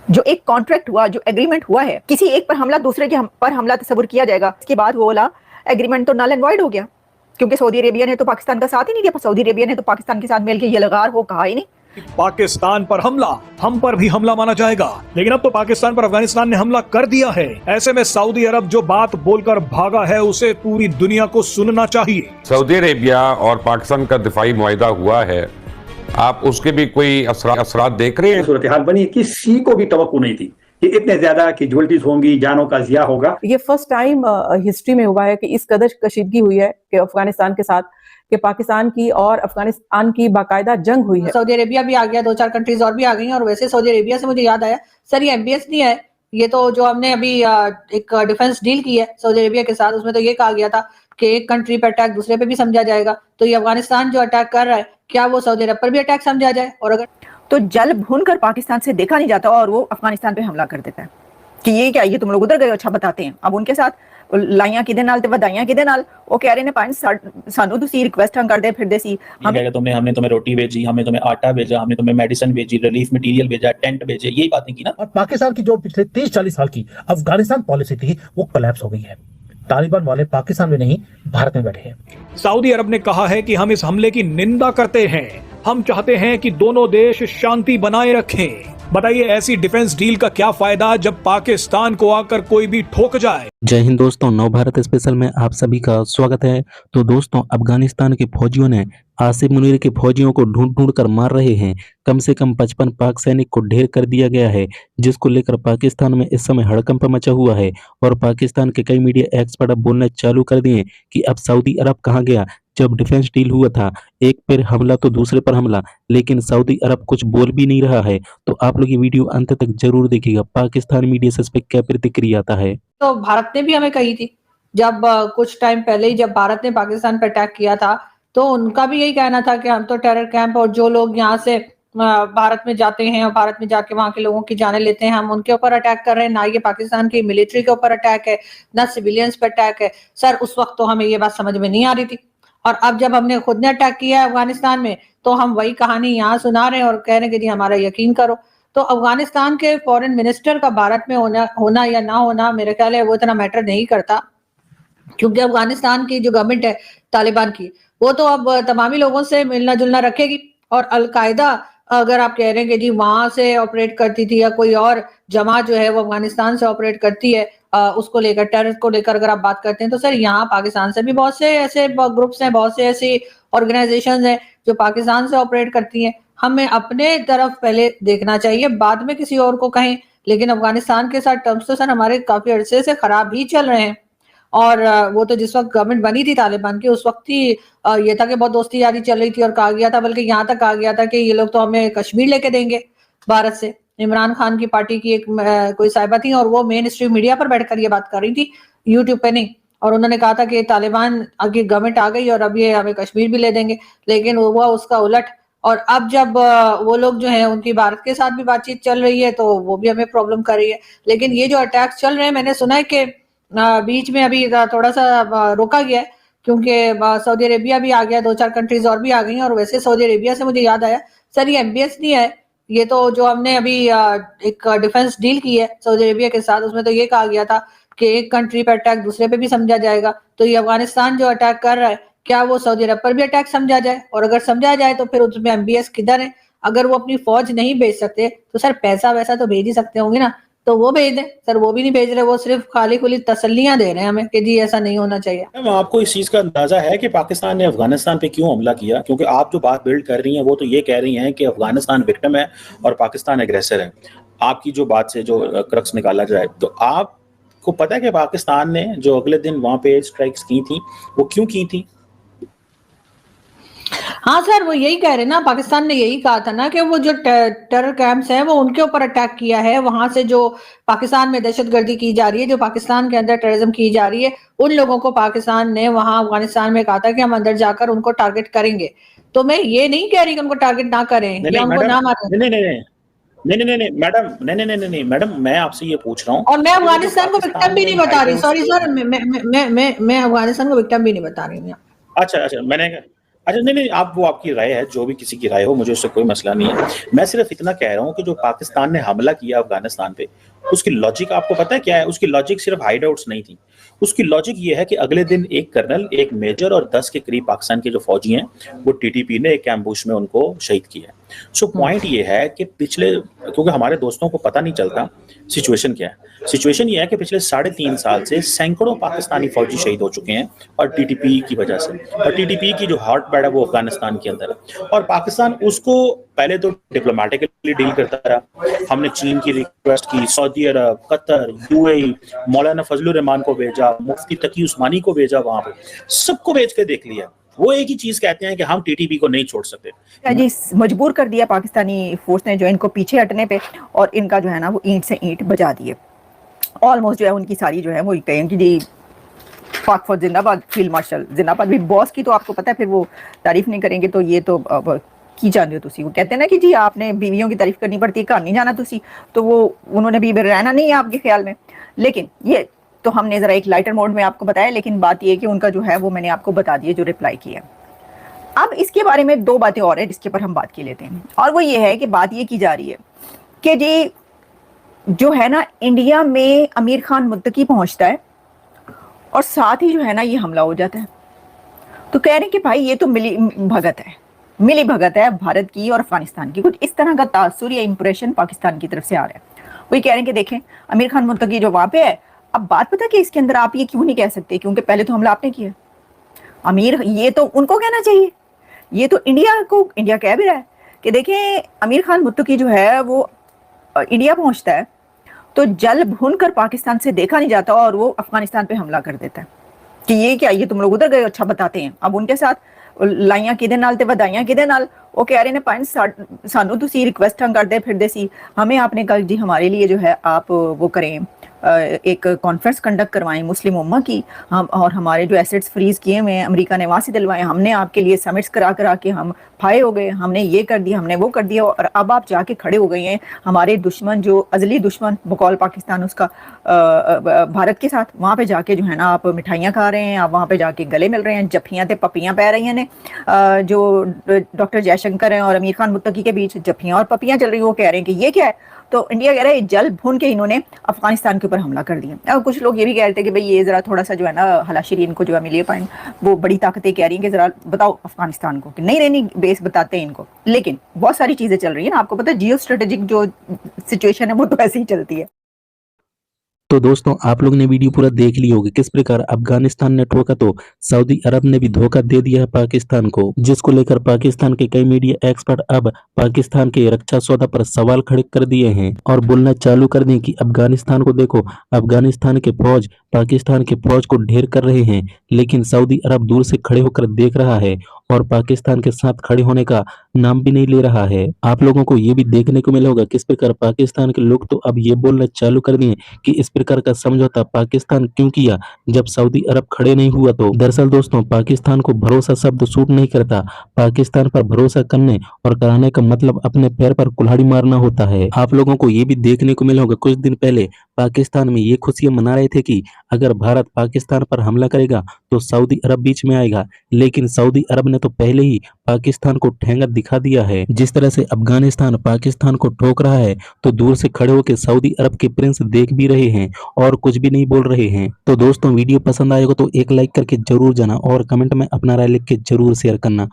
जो एक कॉन्ट्रैक्ट हुआ, जो एग्रीमेंट हुआ है, किसी एक पर हमला दूसरे के पर हमला तस्वुर किया जाएगा, इसके बाद वो वाला एग्रीमेंट तो नल एंड वॉइड हो गया, क्योंकि सऊदी अरेबिया ने तो पाकिस्तान का साथ ही नहीं दिया। सऊदी अरेबिया ने तो पाकिस्तान के साथ मिलकर ये लगार हो कहा ही नहीं। पाकिस्तान पर हमला हम पर भी हमला माना जाएगा, लेकिन अब तो पाकिस्तान पर अफगानिस्तान ने हमला कर दिया है। ऐसे में सऊदी अरब जो बात बोलकर भागा है उसे पूरी दुनिया को सुनना चाहिए। सऊदी अरेबिया और पाकिस्तान का दिफाई मुआहिदा हुआ है, आप उसके भी कोई असरात देख रहे हैं? सूरत हाल बनी, किसी को भी तवक्को नहीं थी कि इतने ज्यादा कैजुअल्टीज होंगी, जानों का जिया होगा। ये फर्स्ट टाइम हिस्ट्री में हुआ है कि इस कदर कशीदगी हुई है कि अफगानिस्तान के साथ, कि पाकिस्तान की और अफगानिस्तान की बाकायदा जंग हुई है। सऊदी अरेबिया भी आ गया, 2-4 कंट्रीज और भी आ गई हैं। और वैसे सऊदी अरेबिया से मुझे याद आया, सर ये एमबीएस नहीं है, ये तो जो हमने अभी एक डिफेंस डील की है सऊदी अरेबिया के साथ, उसमें तो ये कहा गया था कि एक कंट्री पे अटैक दूसरे पे भी समझा जाएगा। तो ये अफगानिस्तान जो अटैक कर रहा है, क्या वो सऊदी अरब पर भी अटैक समझा जाए? और अगर तो जल भून कर पाकिस्तान से देखा नहीं जाता और वो अफगानिस्तान पे हमला कर देता है कि ये क्या, ये तुम लोग उधर गए, अच्छा बताते हैं। अब उनके साथ ਲਾਈਆਂ ਕਿਦੇ ਨਾਲ ਤੇ ਵਧਾਈਆਂ ਕਿਦੇ ਨਾਲ? ਉਹ ਕਹਿ ਰਹੇ ਨੇ ਪੰਜ ਸਾਨੂੰ ਤੁਸੀਂ ਰਿਕੁਐਸਟ ਕਰਦੇ ਫਿਰਦੇ ਸੀ, हमने तुम्हें रोटी भेजी, हमने तुम्हें आटा भेजा, हमने तुम्हें मेडिसिन भेजी, रिलीफ मटेरियल भेजा, टेंट भेजे, यही बातें की ना। और पाकिस्तान की जो पिछले 30-40 साल की अफगानिस्तान पॉलिसी थी वो कोलैप्स हो गई है। तालिबान वाले पाकिस्तान में नहीं भारत में बैठे हैं। सऊदी अरब ने कहा है कि हम इस हमले की निंदा करते हैं, हम चाहते हैं कि दोनों देश शांति बनाए रखें। बताइए ऐसी डिफेंस डील का क्या फायदा जब पाकिस्तान को आकर कोई भी ठोक जाए। जय हिंद दोस्तों, नव भारत स्पेशल में आप सभी का स्वागत है। तो दोस्तों, अफगानिस्तान के फौजियों ने आसिफ मुनीर के फौजियों को ढूंढ कर मार रहे हैं। कम से कम 55 पाक सैनिक को ढेर कर दिया गया है, जिसको लेकर पाकिस्तान में इस समय हड़कंप मचा हुआ है। और पाकिस्तान के कई मीडिया एक्सपर्ट अब बोलना चालू कर दिए कि अब सऊदी अरब कहाँ गया। जब डिफेंस डील हुआ था, एक पर हमला तो दूसरे पर हमला, लेकिन सऊदी अरब कुछ बोल भी नहीं रहा है। तो आप लोग ये वीडियो अंत तक जरूर देखिएगा। पाकिस्तान मीडिया से इस पर क्या प्रतिक्रिया आता है। तो भारत ने भी हमें कही थी, जब कुछ टाइम पहले ही जब भारत ने पाकिस्तान पर अटैक किया था, तो उनका भी यही कहना था कि हम तो टेरर कैंप और जो लोग यहाँ से भारत में जाते हैं और भारत में जाके वहां के लोगों की जाने लेते हैं, हम उनके ऊपर अटैक कर रहे हैं। ना ये पाकिस्तान की मिलिट्री के ऊपर अटैक है, ना सिविलियंस पर अटैक है। सर उस वक्त तो हमें ये बात समझ में नहीं आ रही थी, और अब जब हमने खुद ने अटैक किया है अफगानिस्तान में, तो हम वही कहानी यहाँ सुना रहे हैं और कह रहे हैं कि जी हमारा यकीन करो। तो अफगानिस्तान के फॉरेन मिनिस्टर का भारत में होना या ना होना, मेरे ख्याल है वो इतना मैटर नहीं करता, क्योंकि अफगानिस्तान की जो गवर्नमेंट है तालिबान की, वो तो अब तमामी लोगों से मिलना जुलना रखेगी। और अलकायदा अगर आप कह रहे हैं कि जी वहां से ऑपरेट करती थी या कोई और जमात जो है वो अफगानिस्तान से ऑपरेट करती है, उसको लेकर, टेरर को लेकर अगर आप बात करते हैं, तो सर यहाँ पाकिस्तान से भी बहुत से ऐसे ग्रुप्स हैं, बहुत से ऐसी ऑर्गेनाइजेशंस हैं जो पाकिस्तान से ऑपरेट करती हैं। हमें अपने तरफ पहले देखना चाहिए, बाद में किसी और को कहें। लेकिन अफगानिस्तान के साथ टर्म्स तो सर हमारे काफी अरसे से खराब ही चल रहे हैं। और वो तो जिस वक्त गवर्नमेंट बनी थी तालिबान की, उस वक्त ही ये था कि बहुत दोस्ती यारी चल रही थी, और कहा गया था, बल्कि यहाँ तक कहा गया था कि ये लोग तो हमें कश्मीर लेके देंगे भारत से। इमरान खान की पार्टी की एक कोई साहिबा थी, और वो मेन स्ट्रीम मीडिया पर बैठकर ये बात कर रही थी, यूट्यूब पे नहीं। और उन्होंने कहा था कि तालिबान की गवर्नमेंट आ गई और अब ये हमें कश्मीर भी ले देंगे, लेकिन वो हुआ उसका उलट। और अब जब वो लोग जो है उनकी भारत के साथ भी बातचीत चल रही है, तो वो भी हमें प्रॉब्लम कर रही है। लेकिन ये जो अटैक्स चल रहे हैं, मैंने सुना है कि बीच में अभी थोड़ा सा रोका गया है, क्योंकि सऊदी अरेबिया भी आ गया, 2-4 कंट्रीज और भी आ गई हैं। और वैसे सऊदी अरेबिया से मुझे याद आया, सर ये एमबीएस नहीं है, ये तो जो हमने अभी एक डिफेंस डील की है सऊदी अरेबिया के साथ, उसमें तो ये कहा गया था कि एक कंट्री पर अटैक दूसरे पे भी समझा जाएगा। तो ये अफगानिस्तान जो अटैक कर रहा है, क्या वो सऊदी अरब पर भी अटैक समझा जाए? और अगर समझा जाए तो फिर उसमें एमबीएस किधर है? अगर वो अपनी फौज नहीं भेज सकते, तो सर पैसा वैसा तो भेज ही सकते होंगे ना, तो वो भेज दें। सर वो भी नहीं भेज रहे, वो सिर्फ खाली खुली तसल्लियां दे रहे हैं हमें कि जी ऐसा नहीं होना चाहिए। मैम, आपको इस चीज का अंदाजा है कि पाकिस्तान ने अफगानिस्तान पे क्यों हमला किया? क्योंकि आप जो बात बिल्ड कर रही हैं वो तो ये कह रही हैं कि अफगानिस्तान विक्टिम है और पाकिस्तान एग्रेसर है। आपकी जो बात से जो क्रक्स निकाला जाए, तो आपको पता है कि पाकिस्तान ने जो अगले दिन वहां पे स्ट्राइक्स की थी, वो क्यों की थी? हाँ सर, वो यही कह रहे ना, पाकिस्तान ने यही कहा था ना कि वो जो टेरर कैंप्स हैं वो उनके ऊपर अटैक किया है। वहां से जो पाकिस्तान में दहशतगर्दी की जा रही है, जो पाकिस्तान के अंदर टेररिज्म की जा रही है, उन लोगों को पाकिस्तान ने वहां अफगानिस्तान में कहा था कि हम अंदर जाकर उनको टारगेट करेंगे। तो मैं ये नहीं कह रही कि उनको टारगेट ना करें या उनको ना मारें। नहीं मैडम, मैं आपसे ये पूछ रहा हूँ, और मैं अफगानिस्तान को विक्टिम भी नहीं बता रही। सॉरी सर, मैं अफगानिस्तान को विक्टिम भी नहीं बता रही हूँ। अच्छा, अच्छा, नहीं, आप वो आपकी राय है, जो भी किसी की राय हो, मुझे उससे कोई मसला नहीं है। मैं सिर्फ इतना कह रहा हूँ कि जो पाकिस्तान ने हमला किया अफगानिस्तान पे, उसकी लॉजिक आपको पता है क्या है? उसकी लॉजिक सिर्फ हाइडआउट्स नहीं थी। उसकी लॉजिक ये है कि अगले दिन एक कर्नल, एक मेजर और 10 के करीब पाकिस्तान के जो फौजी हैं, वो टीटीपी ने एक एम्बुश में उनको शहीद किया है। सो पॉइंट ये है कि क्योंकि हमारे दोस्तों को पता नहीं चलता सिचुएशन क्या है। सिचुएशन ये है कि पिछले 3.5 साल से सैकड़ों पाकिस्तानी फौजी शहीद हो चुके हैं और टीटीपी की वजह से। और टीटीपी की जो हॉटबेड है वो अफगानिस्तान के अंदर है, और पाकिस्तान उसको पहले तो डिप्लोमेटिकली डील करता रहा। हमने चीन की रिक्वेस्ट की, सऊदी अरब, कतर, यूएई, मौलाना फजलुर रहमान को भेजा, मुफ्ती तकी उस्मानी को भेजा, वहां पे सबको भेज के देख लिया। वो एक ही चीज कहते हैं कि हम टीटीपी को नहीं छोड़ सकते। जी, मजबूर कर दिया पाकिस्तानी फोर्स ने जो इनको पीछे हटने पे, और इनका जो है ना वो ईंट से ईंट बजा दिए। ऑलमोस्ट जो है उनकी सारी जो है वो कहें कि जी पाक फौज जिंदाबाद, फील्ड मार्शल जिंदाबाद। भी बॉस की तो आपको पता है फिर वो तारीफ नहीं करेंगे, तो ये तो अब की जाने हो तुसी। वो कहते हैं ना कि जी आपने बीवियों की तारीफ करनी पड़ती है, घर नहीं जाना तुसी, तो वो उन्होंने भी रहना नहीं है आपके ख्याल में। लेकिन ये तो हमने जरा एक लाइटर मोड में आपको बताया, लेकिन बात ये है कि उनका जो है वो मैंने आपको बता दिया जो रिप्लाई किया। अब इसके बारे में 2 बातें और है जिसके ऊपर हम बात की लेते हैं, और वो ये है कि बात ये की जा रही है कि जी जो है ना इंडिया में आमिर खान मुत्तकी पहुंचता है और साथ ही जो है ना ये हमला हो जाता है। तो कह रहे हैं कि भाई ये तो मिली भगत है भारत की और अफगानिस्तान की। कुछ इस तरह का तासुर या इंप्रेशन पाकिस्तान की तरफ से आ रहा है। वही कह रहे हैं कि देखें आमिर खान मुत्तकी जो वहां पे है। अब बात पता कि इसके अंदर आप ये क्यों नहीं कह सकते, क्योंकि पहले तो हमला आपने किया। आमिर, ये तो उनको कहना चाहिए, ये तो इंडिया कह भी रहा है कि देखें आमिर खान मुत्तकी जो है वो इंडिया पहुंचता है तो जल भून कर पाकिस्तान से देखा नहीं जाता और वो अफगानिस्तान पे हमला कर देता है कि ये क्या, ये तुम लोग उधर गए, अच्छा बताते हैं। अब उनके साथ लाइयां किदे नाल ते वधाइयां किदे नाल, वो कह रहे ने पाइन सानू तुसी रिक्वेस्ट करदे फिरदे सी, हमें आपने कल जी हमारे लिए जो है आप वो करें, एक कॉन्फ्रेंस कंडक्ट करवाएं मुस्लिम उम्मा की, हम और हमारे जो एसेट्स फ्रीज किए हुए हैं अमेरिका ने वहाँ से दिलवाएं, हमने आपके लिए समिट्स करा के हम फाये हो गए, हमने ये कर दिया, हमने वो कर दिया, और अब आप जाके खड़े हो गए हैं हमारे दुश्मन, जो अजली दुश्मन बकौल पाकिस्तान उसका भारत के साथ, वहाँ पे जाके जो है ना आप मिठाइयाँ खा रहे हैं, आप वहाँ पे जाके गले मिल रहे हैं, जफ्फियाँ ते पपियाँ पै रही हैं। जो डॉक्टर जयशंकर हैं और आमिर खान मुत्तकी के बीच जफ्फियाँ और पपियाँ चल रही हैं। वो कह रहे हैं कि ये क्या है, तो इंडिया कह रहा है जल भून के इन्होंने अफगानिस्तान के ऊपर हमला कर दिया। अब कुछ लोग ये भी कह रहे थे कि भाई ये जरा थोड़ा सा जो है ना हलाशरी इनको जो है मिली पाइन, वो बड़ी ताकतें कह रही हैं कि जरा बताओ अफगानिस्तान को कि नहीं रहनी बेस बताते हैं इनको। लेकिन बहुत सारी चीजें चल रही है ना, आपको पता है जियो स्ट्रेटेजिक जो सिचुएशन है वो तो ऐसे ही चलती है। तो दोस्तों आप लोग ने वीडियो पूरा देख ली होगी किस प्रकार अफगानिस्तान ने ठोका, तो सऊदी अरब ने भी धोखा दे दिया है पाकिस्तान को, जिसको लेकर पाकिस्तान के कई मीडिया एक्सपर्ट अब पाकिस्तान के रक्षा सौदा पर सवाल खड़े कर दिए हैं और बोलना चालू कर दिए कि अफगानिस्तान को देखो, अफगानिस्तान के फौज पाकिस्तान के फौज को ढेर कर रहे हैं, लेकिन सऊदी अरब दूर से खड़े होकर देख रहा है और पाकिस्तान के साथ खड़े होने का नाम भी नहीं ले रहा है। आप लोगों को ये भी देखने को मिला होगा किस प्रकार पाकिस्तान के लोग तो अब ये बोलना चालू कर दिए कि इस प्रकार का समझौता पाकिस्तान क्यों किया जब सऊदी अरब खड़े नहीं हुआ। तो दरअसल दोस्तों पाकिस्तान को भरोसा शब्द सूट नहीं करता। पाकिस्तान पर भरोसा करने और कराने का मतलब अपने पैर पर कुल्हाड़ी मारना होता है। आप लोगों को ये भी देखने को मिला होगा कुछ दिन पहले पाकिस्तान में ये खुशियां मना रहे थे कि अगर भारत पाकिस्तान पर हमला करेगा तो सऊदी अरब बीच में आएगा, लेकिन सऊदी अरब ने तो पहले ही पाकिस्तान को ठेंगा दिखा दिया है। जिस तरह से अफगानिस्तान पाकिस्तान को ठोक रहा है तो दूर से खड़े होकर सऊदी अरब के प्रिंस देख भी रहे हैं और कुछ भी नहीं बोल रहे हैं। तो दोस्तों वीडियो पसंद आएगा तो एक लाइक करके जरूर जाना और कमेंट में अपना राय लिख के जरूर शेयर करना।